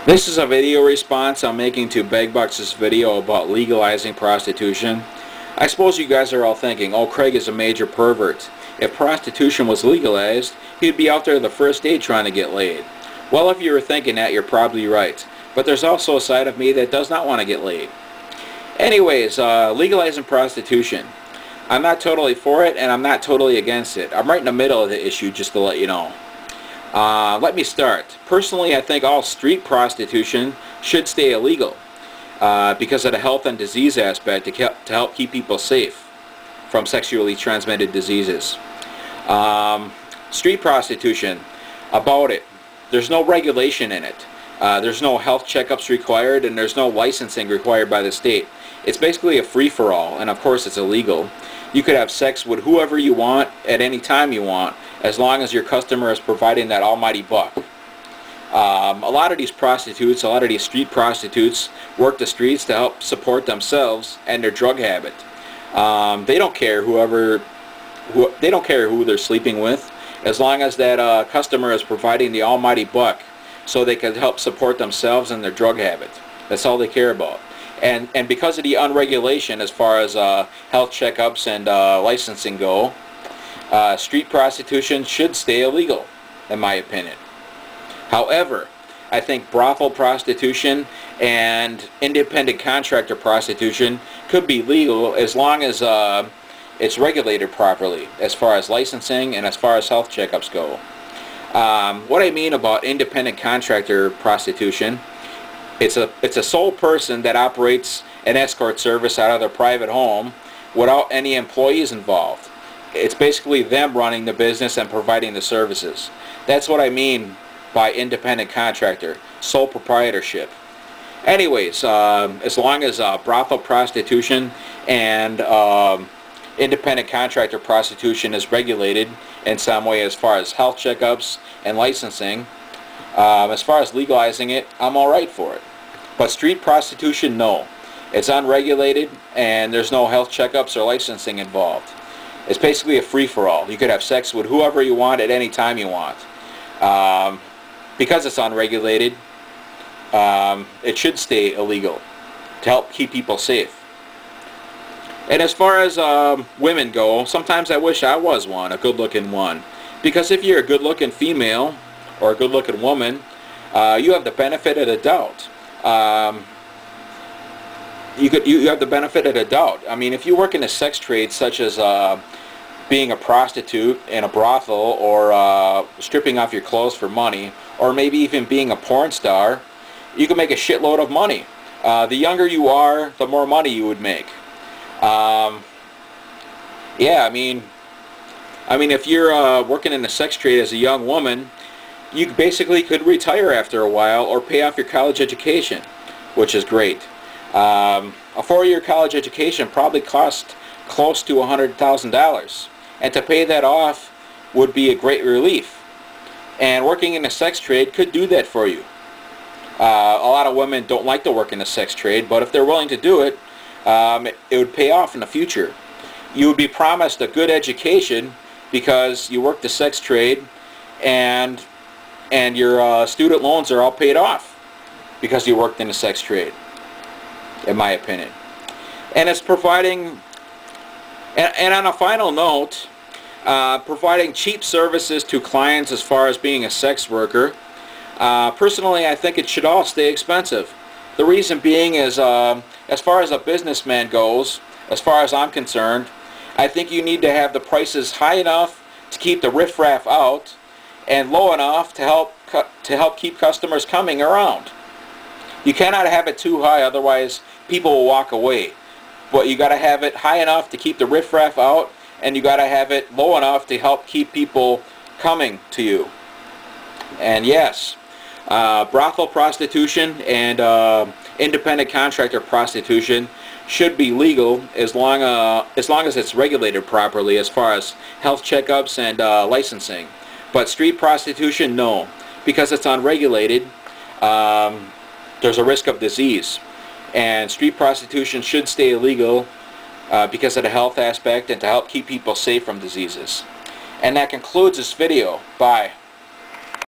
This is a video response I'm making to Begbucks' video about legalizing prostitution. I suppose you guys are all thinking, oh, Craig is a major pervert. If prostitution was legalized, he'd be out there the first day trying to get laid. Well, if you were thinking that, you're probably right. But there's also a side of me that does not want to get laid. Anyways, legalizing prostitution. I'm not totally for it, and I'm not totally against it. I'm right in the middle of the issue, just to let you know. Let me start. Personally, I think all street prostitution should stay illegal because of the health and disease aspect to help keep people safe from sexually transmitted diseases. Street prostitution, about it, there's no regulation in it. There's no health checkups required, and there's no licensing required by the state. It's basically a free-for-all, and of course it's illegal. You could have sex with whoever you want at any time you want, as long as your customer is providing that almighty buck. A lot of these prostitutes, a lot of these street prostitutes work the streets to help support themselves and their drug habit. They don't care who they're sleeping with, as long as that customer is providing the almighty buck, so they can help support themselves and their drug habit. That's all they care about. And because of the unregulation as far as health checkups and licensing go, street prostitution should stay illegal, in my opinion. However, I think brothel prostitution and independent contractor prostitution could be legal as long as it's regulated properly, as far as licensing and as far as health checkups go. What I mean about independent contractor prostitution, it's a sole person that operates an escort service out of their private home without any employees involved. It's basically them running the business and providing the services. That's what I mean by independent contractor, sole proprietorship. Anyways, as long as brothel prostitution and independent contractor prostitution is regulated in some way as far as health checkups and licensing, as far as legalizing it, I'm alright for it. But street prostitution, no. It's unregulated and there's no health checkups or licensing involved. It's basically a free-for-all. You could have sex with whoever you want at any time you want. Because it's unregulated, it should stay illegal to help keep people safe. And as far as women go, sometimes I wish I was one, a good-looking one. Because if you're a good-looking female or a good-looking woman, you have the benefit of the doubt. You have the benefit of the doubt. I mean, if you work in a sex trade such as being a prostitute in a brothel, or stripping off your clothes for money, or maybe even being a porn star, you can make a shitload of money. The younger you are, the more money you would make. Yeah, I mean, if you're working in the sex trade as a young woman, you basically could retire after a while or pay off your college education, which is great. A 4-year college education probably cost close to $100,000, and to pay that off would be a great relief. And working in the sex trade could do that for you. A lot of women don't like to work in the sex trade, but if they're willing to do it, it would pay off in the future. You would be promised a good education because you work the sex trade, and your student loans are all paid off because you worked in the sex trade, in my opinion. And it's providing, and on a final note, providing cheap services to clients as far as being a sex worker. Personally, I think it should all stay expensive. The reason being is, as far as a businessman goes, as far as I'm concerned, I think you need to have the prices high enough to keep the riffraff out, and low enough to help keep customers coming around. You cannot have it too high, otherwise people will walk away. But you got to have it high enough to keep the riffraff out, and you got to have it low enough to help keep people coming to you. And yes, brothel prostitution and independent contractor prostitution should be legal as long as it's regulated properly as far as health checkups and licensing. But street prostitution, no, because it's unregulated. There's a risk of disease, and street prostitution should stay illegal because of the health aspect and to help keep people safe from diseases. And that concludes this video. Bye.